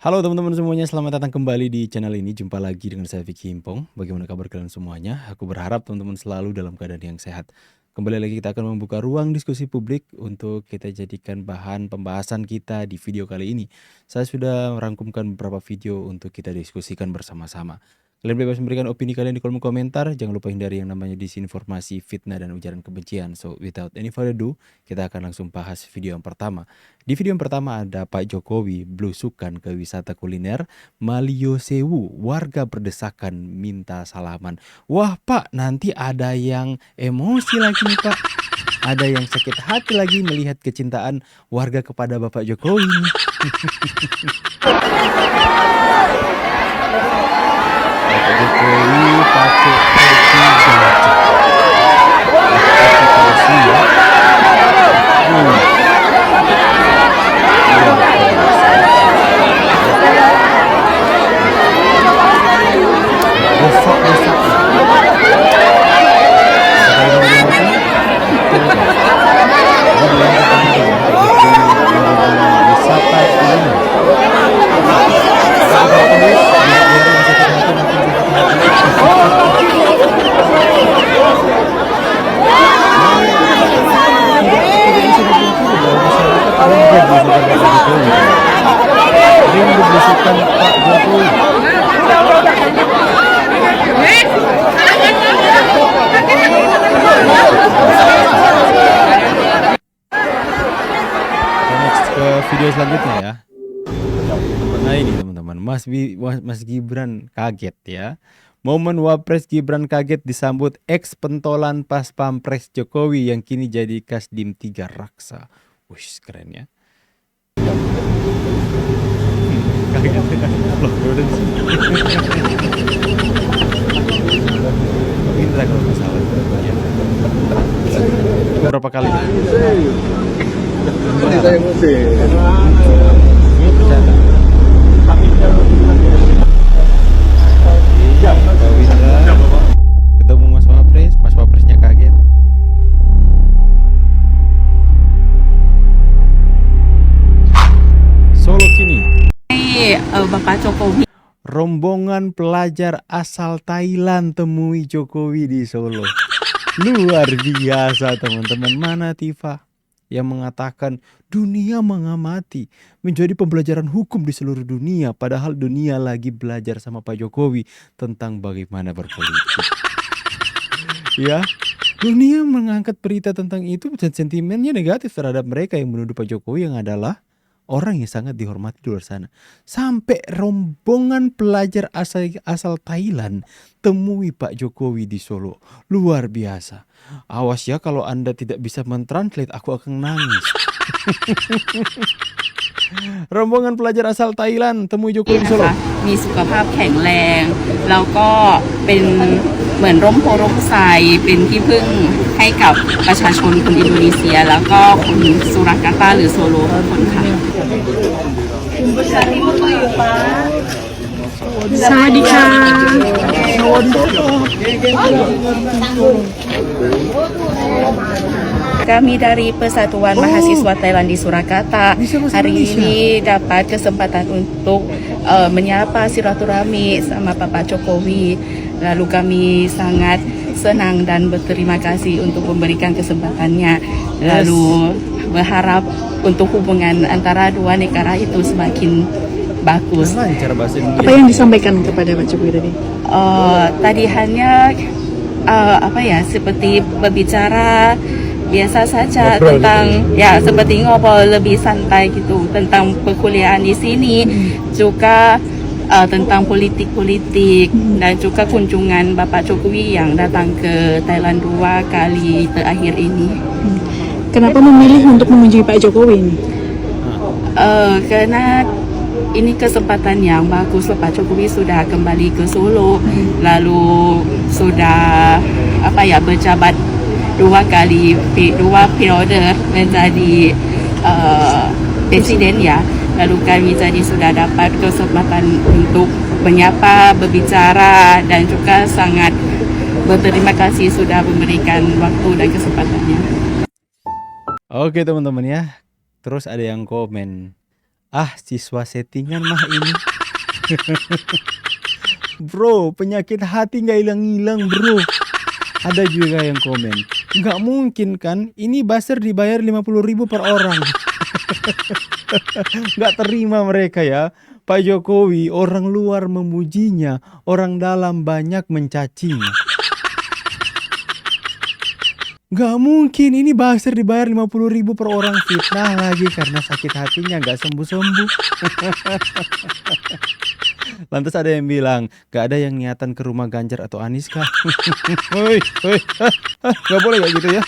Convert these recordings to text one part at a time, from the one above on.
Halo teman-teman semuanya, selamat datang kembali di channel ini. Jumpa lagi dengan saya Vicky Himpong. Bagaimana kabar kalian semuanya? Aku berharap teman-teman selalu dalam keadaan yang sehat. Kembali lagi kita akan membuka ruang diskusi publik untuk kita jadikan bahan pembahasan kita di video kali ini. Saya sudah merangkumkan beberapa video untuk kita diskusikan bersama-sama. Kalian bebas memberikan opini kalian di kolom komentar. Jangan lupa hindari yang namanya disinformasi, fitnah, dan ujaran kebencian. So without any further ado, kita akan langsung bahas video yang pertama. Di video yang pertama ada Pak Jokowi belusukan ke wisata kuliner Malio Sewu. Warga berdesakan minta salaman. Wah Pak, nanti ada yang emosi lagi nih Pak. Ada yang sakit hati lagi melihat kecintaan warga kepada Bapak Jokowi nih. Bapak Jokowi pakai peci gajah. Peci ya. Video selanjutnya ya. Nah ini teman-teman, Mas Gibran kaget ya. Momen Wapres Gibran kaget disambut ex pentolan pas Pampres Jokowi yang kini jadi Kasdim 3 Raksa. Wih keren ya. Kaget. Indra kalau nggak salah. Berapa kali? Ketemu Mas Wapresnya kaget. Solo kini. Bapak Jokowi. Rombongan pelajar asal Thailand temui Jokowi di Solo. Luar biasa teman-teman. Mana Tifa yang mengatakan dunia mengamati menjadi pembelajaran hukum di seluruh dunia, padahal dunia lagi belajar sama Pak Jokowi tentang bagaimana berpolitik. Ya, dunia mengangkat berita tentang itu dan sentimennya negatif terhadap mereka yang menuduh Pak Jokowi yang adalah orang yang sangat dihormati di luar sana. Sampai rombongan pelajar asal Thailand temui Pak Jokowi di Solo. Luar biasa. Awas ya kalau Anda tidak bisa mentranslate, aku akan nangis. Rombongan pelajar asal Thailand temui Jokowi di Solo. มีสุขภาพแข็งแรงแล้วก็เป็นเหมือนร่มโพร่มไทรเป็นที่พึ่งให้กับประชาชนคนอินโดนีเซียแล้วก็คนสุราการ์ตาหรือโซโลทุกคนค่ะ สวัสดีค่ะ Kami dari Persatuan Mahasiswa Thailand di Surakarta hari ini dapat kesempatan untuk menyapa silaturahmi sama Bapak Jokowi. Lalu kami sangat senang dan berterima kasih untuk memberikan kesempatannya. Lalu berharap untuk hubungan antara dua negara itu semakin bagus. Apa yang disampaikan kepada Pak Jokowi tadi? Tadi hanya seperti berbicara biasa saja tentang seperti ngobrol lebih santai gitu tentang perkuliahan di sini, juga tentang politik dan juga kunjungan Bapak Jokowi yang datang ke Thailand 2 kali terakhir ini. Kenapa memilih untuk mengunjungi Pak Jokowi ini? Karena ini kesempatan yang bagus. Pak Jokowi sudah kembali ke Solo, lalu sudah berjabat 2 kali 2 periode menjadi presiden ya. Lalu kami jadi sudah dapat kesempatan untuk menyapa, berbicara dan juga sangat berterima kasih sudah memberikan waktu dan kesempatannya. Oke teman-teman ya. Terus ada yang komen, Siswa settingan mah ini. Bro, penyakit hati nggak hilang-hilang bro. Ada juga yang komen, nggak mungkin kan, ini buzzer dibayar 50.000 per orang. Nggak terima mereka ya. Pak Jokowi, orang luar memujinya, orang dalam banyak mencacinya. Nggak mungkin, ini buzzer dibayar 50.000 per orang. Fitnah lagi karena sakit hatinya nggak sembuh-sembuh. Lantas ada yang bilang, gak ada yang niatan ke rumah Ganjar atau Anies kah? Woi, gak boleh kayak gitu ya.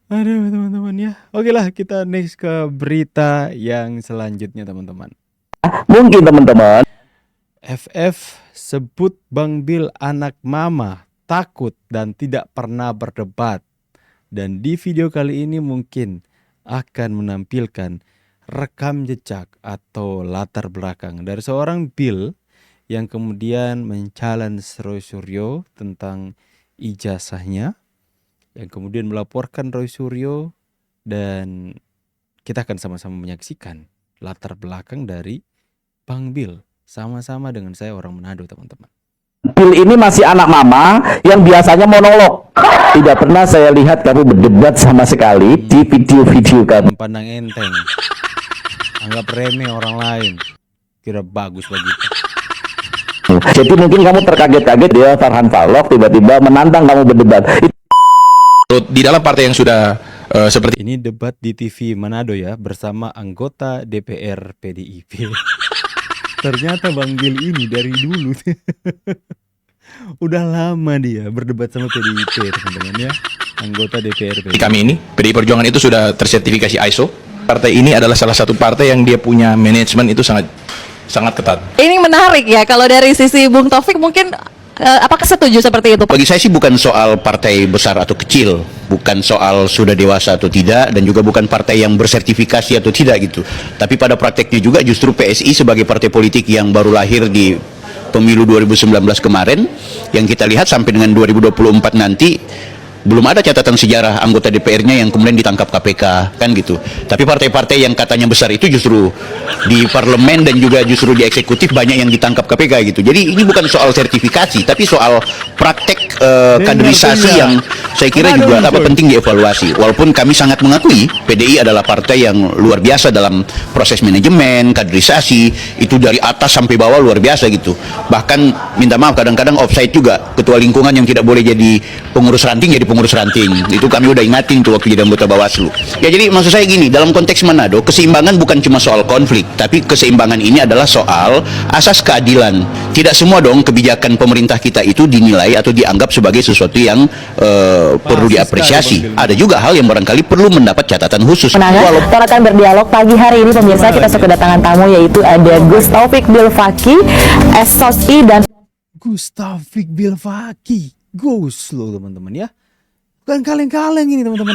Aduh teman-teman ya. Oke lah, kita next ke berita yang selanjutnya teman-teman. Mungkin teman-teman FF sebut Bang Bil anak mama, takut dan tidak pernah berdebat. Dan di video kali ini mungkin akan menampilkan rekam jejak atau latar belakang dari seorang Bil yang kemudian men-challenge Roy Suryo tentang ijazahnya, yang kemudian melaporkan Roy Suryo, dan kita akan sama-sama menyaksikan latar belakang dari Bang Bil sama-sama dengan saya orang Manado teman-teman. Bil ini masih anak mama yang biasanya monolog. Tidak pernah saya lihat kamu berdebat sama sekali di video-video kamu. Pandang enteng, anggap remeh orang lain, kira bagus begitu. Jadi mungkin kamu terkaget-kaget dia Farhan Falok tiba-tiba menantang kamu berdebat. Di dalam partai yang sudah seperti Ini debat di TV Manado ya, bersama anggota DPR PDIP. Ternyata Bang Bil ini dari dulu udah lama dia berdebat sama PDIP teman-teman ya, anggota DPR PDIP. kami ini, PDI Perjuangan itu sudah tersertifikasi ISO. Partai ini adalah salah satu partai yang dia punya manajemen itu sangat ketat. Ini menarik ya, kalau dari sisi Bung Taufik mungkin apakah setuju seperti itu? Bagi saya sih bukan soal partai besar atau kecil, bukan soal sudah dewasa atau tidak, dan juga bukan partai yang bersertifikasi atau tidak gitu. Tapi pada prakteknya juga justru PSI sebagai partai politik yang baru lahir di pemilu 2019 kemarin, yang kita lihat sampai dengan 2024 nanti belum ada catatan sejarah anggota DPR-nya yang kemudian ditangkap KPK, kan gitu. Tapi partai-partai yang katanya besar itu justru di parlemen dan juga justru di eksekutif banyak yang ditangkap KPK gitu. Jadi ini bukan soal sertifikasi, tapi soal praktek kaderisasi yang saya kira juga penting dievaluasi. Walaupun kami sangat mengakui PDI adalah partai yang luar biasa dalam proses manajemen, kaderisasi, itu dari atas sampai bawah luar biasa gitu. Bahkan minta maaf kadang-kadang offside juga, ketua lingkungan yang tidak boleh jadi pengurus ranting jadi pengurus ranting. Itu kami udah ingatin tuh waktu jadi anggota Bawaslu. Ya jadi maksud saya gini, dalam konteks Manado keseimbangan bukan cuma soal konflik, tapi keseimbangan ini adalah soal asas keadilan. Tidak semua dong kebijakan pemerintah kita itu dinilai atau dianggap sebagai sesuatu yang perlu diapresiasi. Ada juga hal yang barangkali perlu mendapat catatan khusus. Kita akan berdialog pagi hari ini pemirsa, kita kedatangan tamu yaitu ada Gus Taufik Bilfaqi, SOSI dan Gus Taufik Bilfaqi, Gus loh teman-teman ya. Bukan kaleng-kaleng ini teman-teman.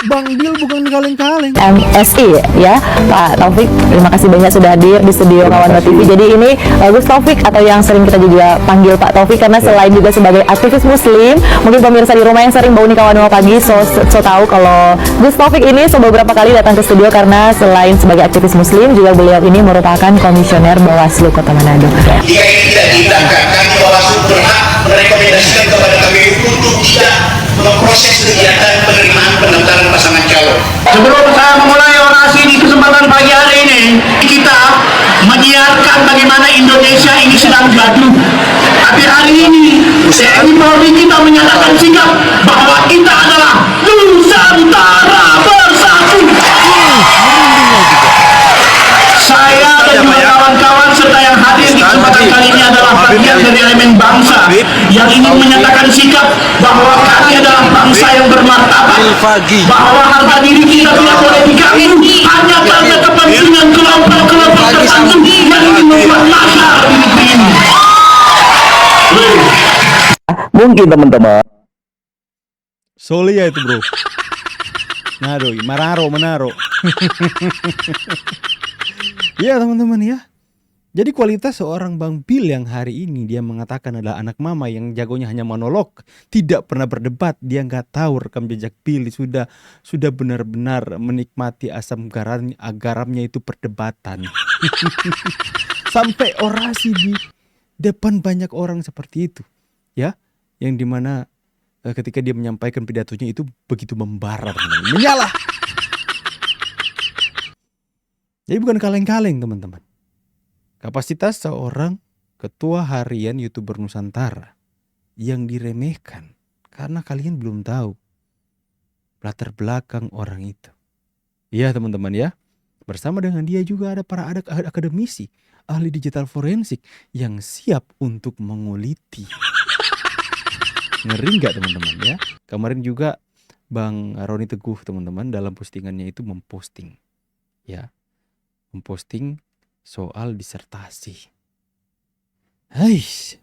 Bang Bil bukan kaleng-kaleng. MSI ya. Pak Taufik, terima kasih banyak sudah hadir di studio Kawan TV. Jadi ini Gus Taufik atau yang sering kita juga panggil Pak Taufik karena selain juga sebagai aktivis muslim, mungkin pemirsa di rumah yang sering bau nih Kawan pagi so tahu kalau Gus Taufik ini beberapa kali datang ke studio karena selain sebagai aktivis muslim juga beliau ini merupakan komisioner Bawaslu Kota Manado. Jika ini tidak diindahkan, kami Bawaslu berhak merekomendasikan kepada KPU untuk tidak memproses kegiatan penerimaan pendaftaran pasangan calon. Sebelum saya memulai orasi di kesempatan pagi hari ini, kita menyiarkan bagaimana Indonesia ini sedang gaduh. Tapi hari ini, TNI Polri kita menyatakan sikap bahwa kita adalah Nusantara Bersatu. Saya dan juga kawan-kawan serta yang hadir di kesempatan kali ini adalah bagian dari elemen bangsa yang ingin menyatakan sikap bahwa kami adalah bangsa yang bermartabat, bahwa harga diri kita tidak boleh diganggu hanya karena kepentingan kelompok-kelompok tertentu yang ingin membuat makar di negeri ini. Mungkin teman-teman Solia itu bro. Menaro. Iya teman-teman ya. Jadi kualitas seorang Bang Bil yang hari ini dia mengatakan adalah anak mama yang jagonya hanya monolog, tidak pernah berdebat, dia nggak tahu rekam jejak Bil sudah benar-benar menikmati asam garamnya itu perdebatan. Sampai orasi di depan banyak orang seperti itu, ya, yang dimana ketika dia menyampaikan pidatonya itu begitu membara, teman-teman, menyala. Jadi bukan kaleng-kaleng, teman-teman. Kapasitas seorang ketua harian YouTuber Nusantara yang diremehkan karena kalian belum tahu latar belakang orang itu. Iya teman-teman ya, bersama dengan dia juga ada para akademisi, ahli digital forensik yang siap untuk menguliti. Ngeri nggak teman-teman ya? Kemarin juga Bang Roni Teguh teman-teman dalam postingannya itu memposting soal disertasi.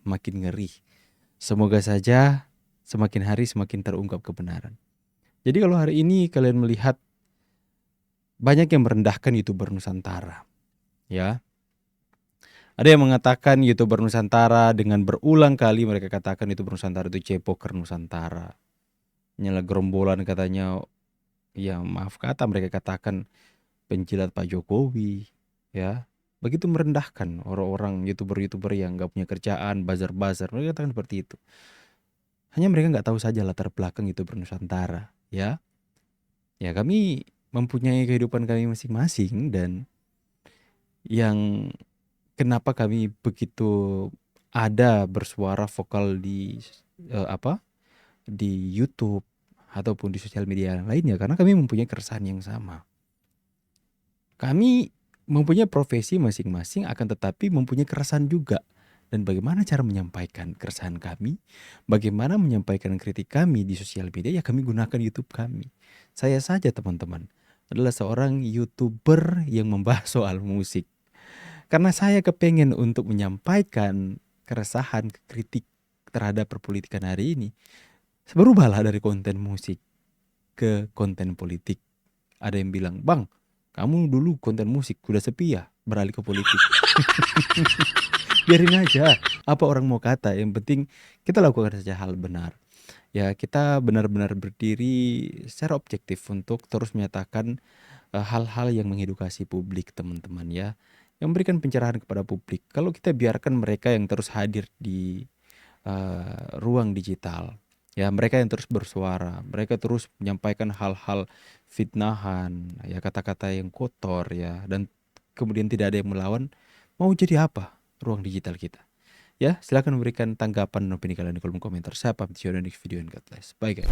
Makin ngeri. Semoga saja semakin hari semakin terungkap kebenaran. Jadi kalau hari ini kalian melihat banyak yang merendahkan YouTuber Nusantara, ya. Ada yang mengatakan YouTuber Nusantara dengan berulang kali mereka katakan YouTuber Nusantara itu cepoker Nusantara. Nyala gerombolan katanya, ya maaf kata mereka katakan penjilat Pak Jokowi, ya. Begitu merendahkan orang-orang YouTuber yang gak punya kerjaan, bazar-bazar, mereka katakan seperti itu. Hanya mereka gak tahu saja latar belakang YouTuber Nusantara, ya. Ya kami mempunyai kehidupan kami masing-masing dan yang kenapa kami begitu ada bersuara vokal di di YouTube ataupun di sosial media lainnya karena kami mempunyai keresahan yang sama. Kami mempunyai profesi masing-masing akan tetapi mempunyai keresahan juga. Dan bagaimana cara menyampaikan keresahan kami, bagaimana menyampaikan kritik kami di sosial media, ya kami gunakan YouTube kami. Saya saja teman-teman adalah seorang YouTuber yang membahas soal musik. Karena saya kepengen untuk menyampaikan keresahan, kritik terhadap perpolitikan hari ini. Berubahlah dari konten musik ke konten politik. Ada yang bilang, "Bang, kamu dulu konten musik sudah sepi ya, beralih ke politik." Biarin aja, apa orang mau kata, yang penting kita lakukan saja hal benar. Ya kita benar-benar berdiri secara objektif untuk terus menyatakan hal-hal yang mengedukasi publik teman-teman ya. Yang memberikan pencerahan kepada publik. Kalau kita biarkan mereka yang terus hadir di ruang digital, ya mereka yang terus bersuara, mereka terus menyampaikan hal-hal fitnahan, ya kata-kata yang kotor ya, dan kemudian tidak ada yang melawan, mau jadi apa ruang digital kita? Ya, silakan memberikan tanggapan dan opini kalian di kolom komentar. Saya pamit, see you on the next video and God bless. Bye guys.